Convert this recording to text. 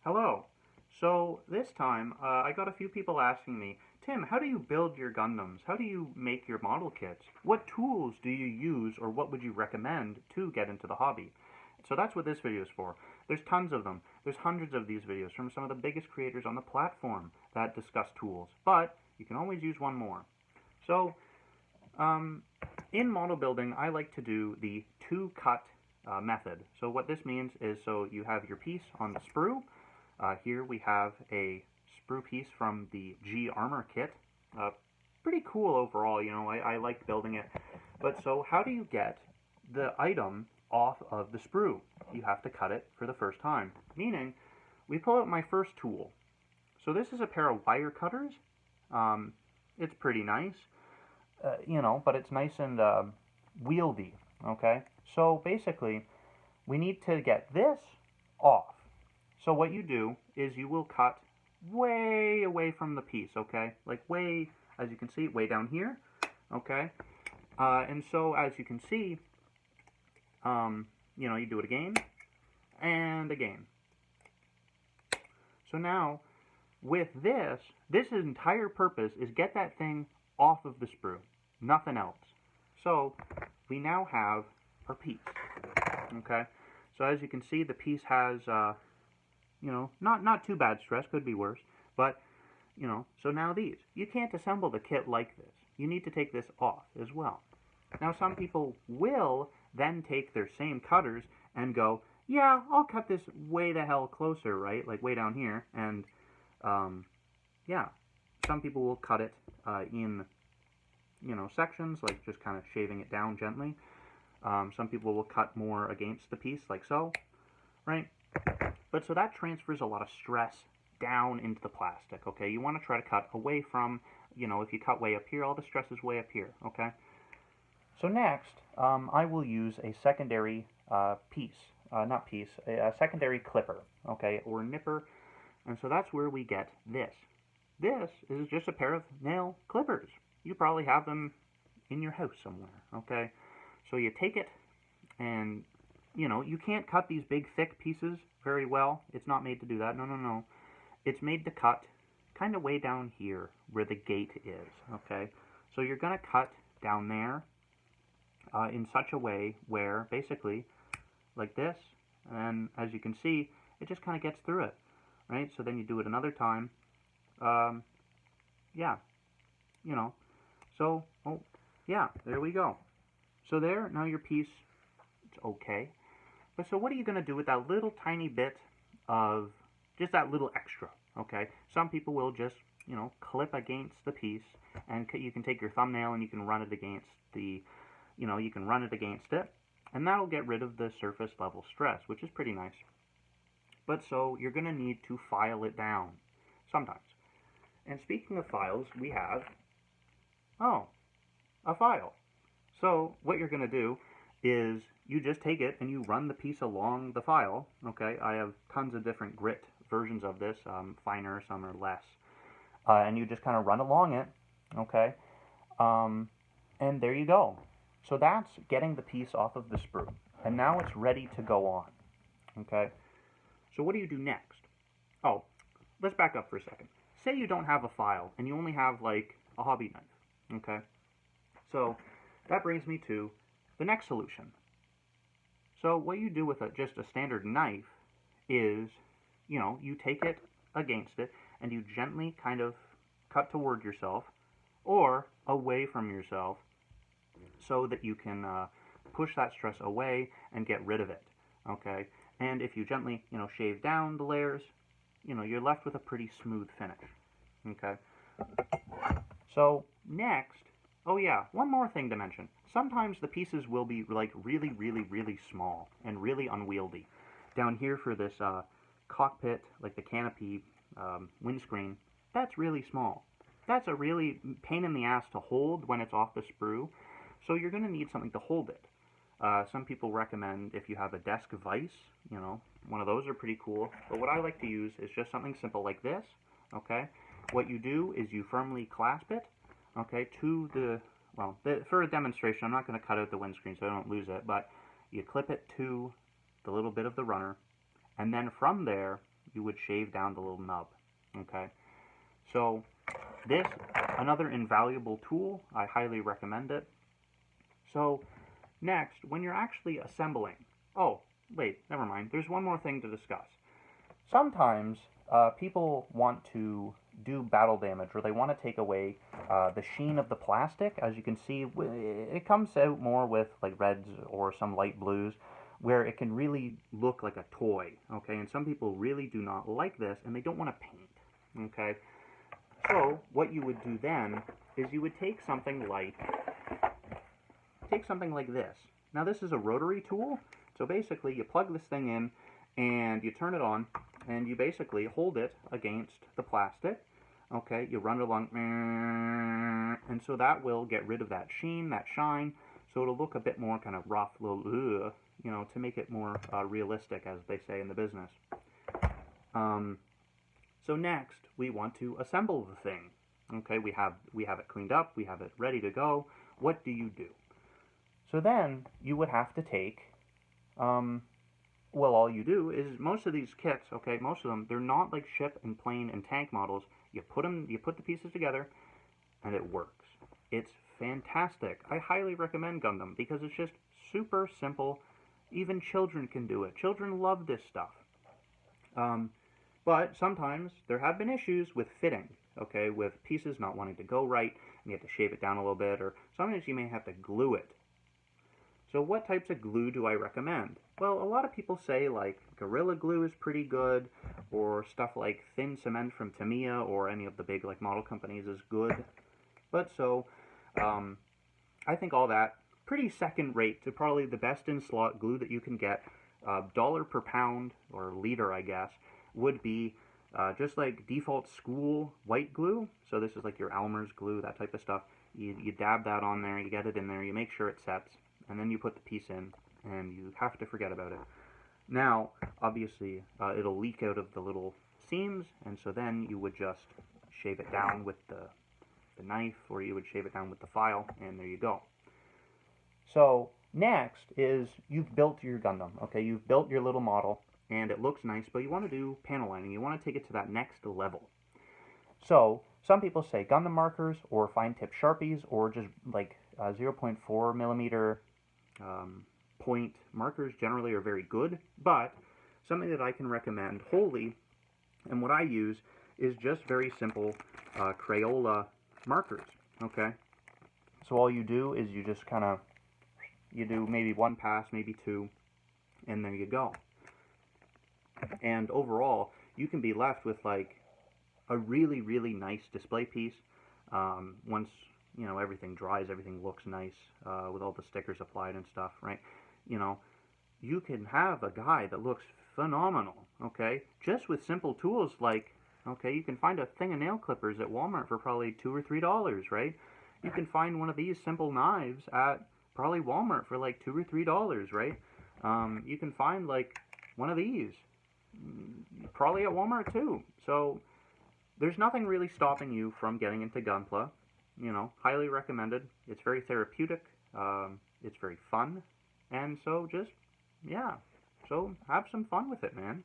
Hello. So this time, I got a few people asking me, Tim, how do you build your Gundams? How do you make your model kits? What tools do you use, or what would you recommend to get into the hobby? So that's what this video is for. There's tons of them. There's hundreds of these videos from some of the biggest creators on the platform that discuss tools, but you can always use one more. So, in model building, I like to do the two-cut method. So what this means is, so you have your piece on the sprue. Here we have a sprue piece from the G Armor kit. Pretty cool overall, you know, I like building it. But so how do you get the item off of the sprue? You have to cut it for the first time. Meaning, we pull out my first tool. So this is a pair of wire cutters. It's pretty nice, you know, but it's nice and wieldy, okay? So basically, we need to get this off. So what you do is you will cut way away from the piece, okay? Like way, as you can see, way down here, okay? And so as you can see, you know, you do it again and again. So now, with this entire purpose is get that thing off of the sprue, nothing else. So we now have our piece, okay? So as you can see, the piece has, you know, not too bad stress, could be worse, but, you know, so now these. You can't assemble the kit like this. You need to take this off as well. Now some people will then take their same cutters and go, yeah, I'll cut this way the hell closer, right? Like way down here, and, yeah. Some people will cut it in, you know, sections, like just kind of shaving it down gently. Some people will cut more against the piece, like so, right? But so that transfers a lot of stress down into the plastic, okay? You want to try to cut away from, you know, if you cut way up here, all the stress is way up here, okay? So next, I will use a secondary a secondary clipper, okay, or nipper, and so that's where we get this. This is just a pair of nail clippers. You probably have them in your house somewhere, okay? So you take it, and, you know, you can't cut these big, thick pieces very well. It's not made to do that. No, no, no. It's made to cut kind of way down here where the gate is, okay? So you're going to cut down there in such a way where, basically, like this, and as you can see, it just kind of gets through it, right? So then you do it another time. Yeah, you know. So, oh, yeah, there we go. So there, now your piece, it's okay. But so what are you going to do with that little tiny bit of, just that little extra, okay? Some people will just, you know, clip against the piece, and you can take your thumbnail and you can run it against the, you know, you can run it against it, and that'll get rid of the surface level stress, which is pretty nice. But so you're going to need to file it down sometimes. And speaking of files, we have, oh, a file. So what you're going to do is you just take it and you run the piece along the file, okay? I have tons of different grit versions of this, finer, some are less. And you just kind of run along it, okay? And there you go. So that's getting the piece off of the sprue. And now it's ready to go on, okay? So what do you do next? Oh, let's back up for a second. Say you don't have a file and you only have like a hobby knife, okay? So that brings me to the next solution. So what you do with just a standard knife is, you know, you take it against it and you gently kind of cut toward yourself or away from yourself so that you can push that stress away and get rid of it, okay? And if you gently, you know, shave down the layers, you know, you're left with a pretty smooth finish, okay? So next, oh yeah, one more thing to mention. Sometimes the pieces will be like really, really, really small and really unwieldy. Down here for this cockpit, like the canopy windscreen, that's really small. That's a really pain in the ass to hold when it's off the sprue, so you're going to need something to hold it. Some people recommend if you have a desk vise, you know, one of those are pretty cool. But what I like to use is just something simple like this, okay? What you do is you firmly clasp it, okay, to the, well, for a demonstration, I'm not going to cut out the windscreen so I don't lose it, but you clip it to the little bit of the runner, and then from there, you would shave down the little nub. Okay, so this, another invaluable tool. I highly recommend it. So next, when you're actually assembling, oh, wait, never mind. There's one more thing to discuss. Sometimes people want to do battle damage, or they want to take away the sheen of the plastic. As you can see, it comes out more with like reds or some light blues, where it can really look like a toy. Okay, and some people really do not like this, and they don't want to paint. Okay, so what you would do then is you would take something like this. Now this is a rotary tool, so basically you plug this thing in and you turn it on, and you basically hold it against the plastic. Okay, you run it along, and so that will get rid of that sheen, that shine, so it'll look a bit more kind of rough, little, you know, to make it more realistic, as they say in the business. So next, we want to assemble the thing. Okay, we have it cleaned up, we have it ready to go. What do you do? So then you would have to take, well, all you do is most of these kits, okay, most of them, they're not like ship and plane and tank models. You put the pieces together, and it works. It's fantastic. I highly recommend Gundam because it's just super simple. Even children can do it. Children love this stuff. But sometimes there have been issues with fitting, okay, with pieces not wanting to go right, and you have to shave it down a little bit, or sometimes you may have to glue it. So what types of glue do I recommend? Well, a lot of people say like Gorilla Glue is pretty good, or stuff like thin cement from Tamiya or any of the big like model companies is good. But so, I think all that pretty second rate to probably the best in slot glue that you can get. Dollar per pound, or liter I guess, would be just like default school white glue. So this is like your Elmer's glue, that type of stuff. You dab that on there, you get it in there, you make sure it sets, and then you put the piece in, and you have to forget about it. Now, obviously, it'll leak out of the little seams, and so then you would just shave it down with the knife, or you would shave it down with the file, and there you go. So next is you've built your Gundam, okay? You've built your little model, and it looks nice, but you want to do panel lining. You want to take it to that next level. So some people say Gundam markers, or fine tip Sharpies, or just like 0.4 millimeter point markers generally are very good, but something that I can recommend wholly, and what I use, is just very simple Crayola markers, okay? So all you do is you just kind of, you do maybe one pass, maybe two, and there you go. And overall, you can be left with like a really, really nice display piece. Once, you know, everything dries, everything looks nice with all the stickers applied and stuff, right? You know, you can have a guy that looks phenomenal, okay? Just with simple tools like, okay, you can find a thing of nail clippers at Walmart for probably $2 or $3, right? You can find one of these simple knives at probably Walmart for like $2 or $3, right? You can find like one of these probably at Walmart too. So there's nothing really stopping you from getting into gunpla. You know, highly recommended. It's very therapeutic. It's very fun. And so just, yeah. So have some fun with it, man.